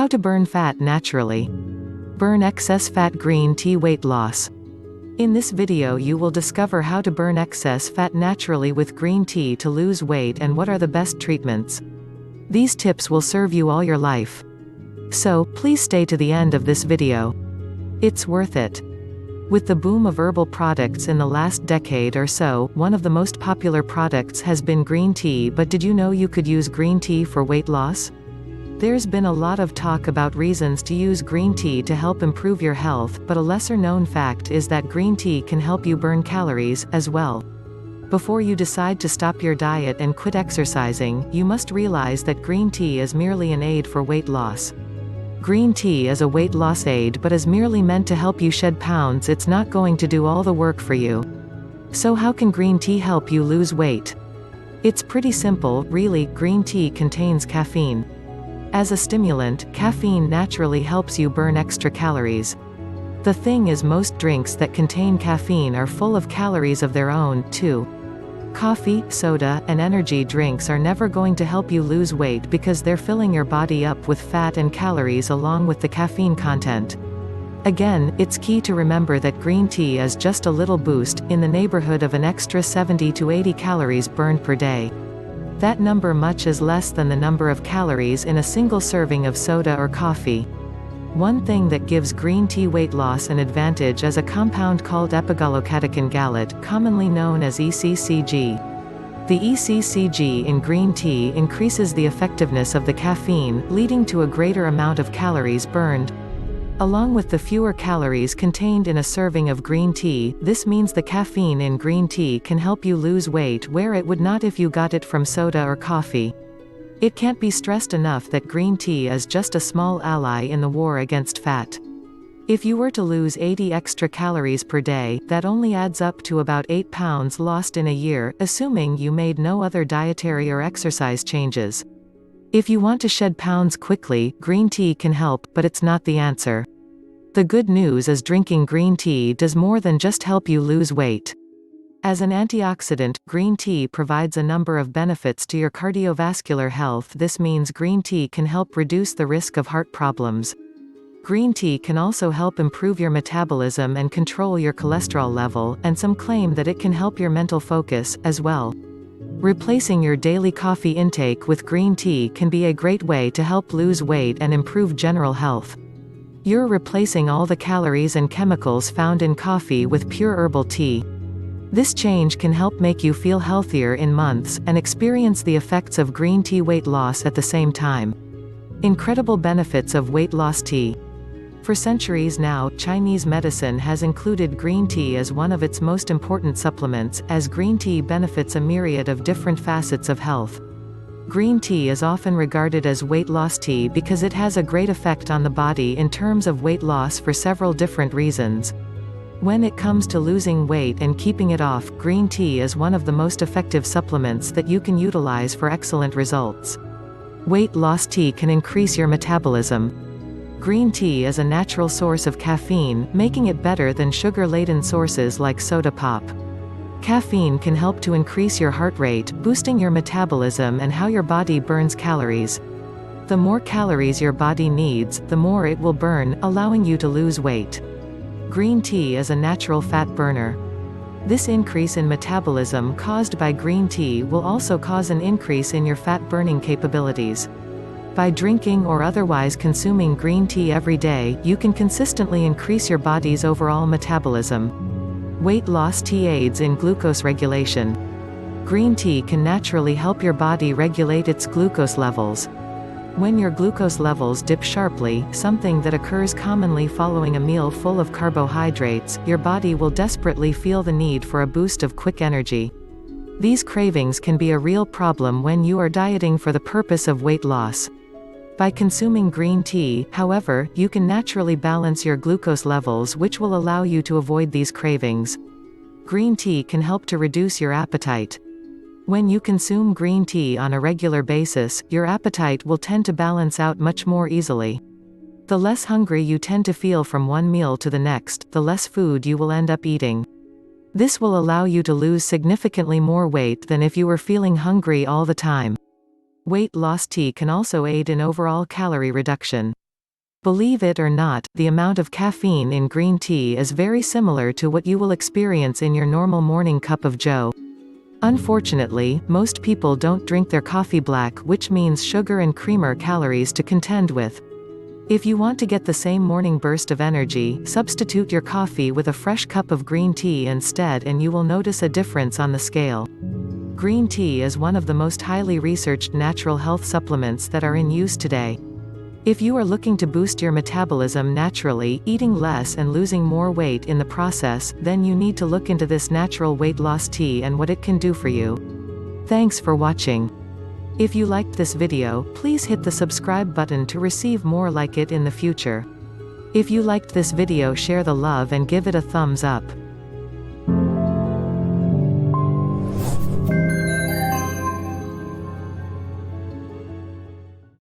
How to burn fat naturally. Burn excess fat. Green tea weight loss. In this video you will discover how to burn excess fat naturally with green tea to lose weight and what are the best treatments. These tips will serve you all your life. So, please stay to the end of this video. It's worth it. With the boom of herbal products in the last decade or so, one of the most popular products has been green tea. But did you know you could use green tea for weight loss? There's been a lot of talk about reasons to use green tea to help improve your health, but a lesser-known fact is that green tea can help you burn calories, as well. Before you decide to stop your diet and quit exercising, you must realize that green tea is merely an aid for weight loss. Green tea is a weight loss aid but is merely meant to help you shed pounds. It's not going to do all the work for you. So how can green tea help you lose weight? It's pretty simple, really. Green tea contains caffeine. As a stimulant, caffeine naturally helps you burn extra calories. The thing is, most drinks that contain caffeine are full of calories of their own, too. Coffee, soda, and energy drinks are never going to help you lose weight because they're filling your body up with fat and calories along with the caffeine content. Again, it's key to remember that green tea is just a little boost, in the neighborhood of an extra 70 to 80 calories burned per day. That number much is less than the number of calories in a single serving of soda or coffee. One thing that gives green tea weight loss an advantage is a compound called epigallocatechin gallate, commonly known as ECCG. The ECCG in green tea increases the effectiveness of the caffeine, leading to a greater amount of calories burned. Along with the fewer calories contained in a serving of green tea, this means the caffeine in green tea can help you lose weight where it would not if you got it from soda or coffee. It can't be stressed enough that green tea is just a small ally in the war against fat. If you were to lose 80 extra calories per day, that only adds up to about 8 pounds lost in a year, assuming you made no other dietary or exercise changes. If you want to shed pounds quickly, green tea can help, but it's not the answer. The good news is drinking green tea does more than just help you lose weight. As an antioxidant, green tea provides a number of benefits to your cardiovascular health. This means green tea can help reduce the risk of heart problems. Green tea can also help improve your metabolism and control your cholesterol level, and some claim that it can help your mental focus, as well. Replacing your daily coffee intake with green tea can be a great way to help lose weight and improve general health. You're replacing all the calories and chemicals found in coffee with pure herbal tea. This change can help make you feel healthier in months, and experience the effects of green tea weight loss at the same time. Incredible benefits of weight loss tea. For centuries now, Chinese medicine has included green tea as one of its most important supplements, as green tea benefits a myriad of different facets of health. Green tea is often regarded as weight loss tea because it has a great effect on the body in terms of weight loss for several different reasons. When it comes to losing weight and keeping it off, green tea is one of the most effective supplements that you can utilize for excellent results. Weight loss tea can increase your metabolism. Green tea is a natural source of caffeine, making it better than sugar-laden sources like soda pop. Caffeine can help to increase your heart rate, boosting your metabolism and how your body burns calories. The more calories your body needs, the more it will burn, allowing you to lose weight. Green tea is a natural fat burner. This increase in metabolism caused by green tea will also cause an increase in your fat-burning capabilities. By drinking or otherwise consuming green tea every day, you can consistently increase your body's overall metabolism. Weight loss tea aids in glucose regulation. Green tea can naturally help your body regulate its glucose levels. When your glucose levels dip sharply, something that occurs commonly following a meal full of carbohydrates, your body will desperately feel the need for a boost of quick energy. These cravings can be a real problem when you are dieting for the purpose of weight loss. By consuming green tea, however, you can naturally balance your glucose levels, which will allow you to avoid these cravings. Green tea can help to reduce your appetite. When you consume green tea on a regular basis, your appetite will tend to balance out much more easily. The less hungry you tend to feel from one meal to the next, the less food you will end up eating. This will allow you to lose significantly more weight than if you were feeling hungry all the time. Weight loss tea can also aid in overall calorie reduction. Believe it or not, the amount of caffeine in green tea is very similar to what you will experience in your normal morning cup of joe. Unfortunately, most people don't drink their coffee black, which means sugar and creamer calories to contend with. If you want to get the same morning burst of energy, substitute your coffee with a fresh cup of green tea instead and you will notice a difference on the scale. Green tea is one of the most highly researched natural health supplements that are in use today. If you are looking to boost your metabolism naturally, eating less and losing more weight in the process, then you need to look into this natural weight loss tea and what it can do for you. Thanks for watching. If you liked this video, please hit the subscribe button to receive more like it in the future. If you liked this video, share the love and give it a thumbs up.